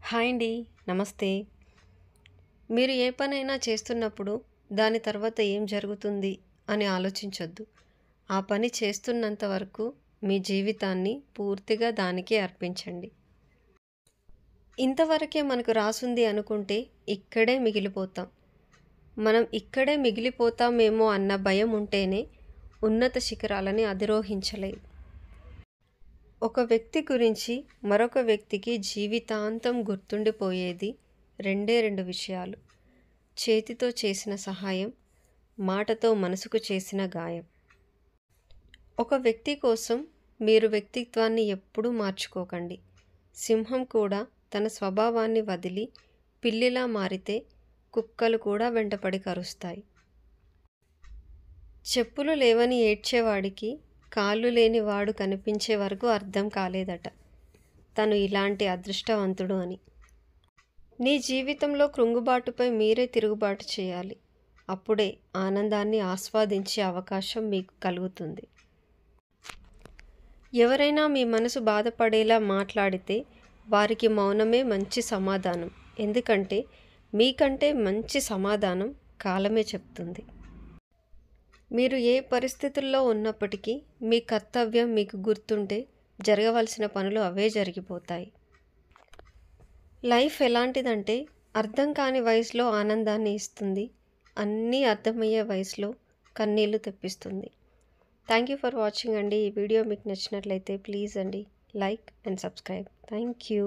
Hi అండి. నమస్తే. మీరు ఏ పనైనా చేస్తున్నప్పుడు దాని తర్వాత ఏం జరుగుతుంది అని ఆలోచించొద్దు. ఆ పని చేస్తున్నంత వరకు మీ జీవితాన్ని పూర్తిగా దానికే అర్పించండి. ఇంతవరకే మనకు రాసుంది అనుకుంటే ఇక్కడే మిగిలిపోతాం. మనం ఇక్కడే మిగిలిపోతామేమో అన్న భయం ఉంటేనే ఉన్నత శిఖరాలని అధిరోహించలేం. ఒక వ్యక్తి గురించి మరొక వ్యక్తికి జీవితాంతం గుర్తుండిపోయేది రెండు విషయాలు: చేతితో చేసిన సహాయం, మాటతో మనసుకు చేసిన గాయం. ఒక వ్యక్తి కోసం మీరు వ్యక్తిత్వాన్ని ఎప్పుడూ మార్చుకోకండి. సింహం కూడా తన స్వభావాన్ని వదిలి పిల్లిలా మారితే కుక్కలు కూడా వెంటపడి కరుస్తాయి. చెప్పులు లేవని ఏడ్చేవాడికి కాళ్ళు లేని వాడు కనిపించే వరకు అర్థం కాలేదట తను ఇలాంటి అదృష్టవంతుడు అని. నీ జీవితంలో కృంగుబాటుపై మీరే తిరుగుబాటు చేయాలి. అప్పుడే ఆనందాన్ని ఆస్వాదించే అవకాశం మీకు కలుగుతుంది. ఎవరైనా మీ మనసు బాధపడేలా మాట్లాడితే వారికి మౌనమే మంచి సమాధానం. ఎందుకంటే మీకంటే మంచి సమాధానం కాలమే చెప్తుంది. మీరు ఏ పరిస్థితుల్లో ఉన్నప్పటికీ మీ కర్తవ్యం మీకు గుర్తుంటే జరగవలసిన పనులు అవే జరిగిపోతాయి. లైఫ్ ఎలాంటిదంటే అర్థం కాని వయసులో ఆనందాన్ని ఇస్తుంది, అన్నీ అర్థమయ్యే వయసులో కన్నీళ్లు తెప్పిస్తుంది. థ్యాంక్ యూ ఫర్ వాచింగ్ అండి. ఈ వీడియో మీకు నచ్చినట్లయితే ప్లీజ్ అండి like and subscribe. Thank you.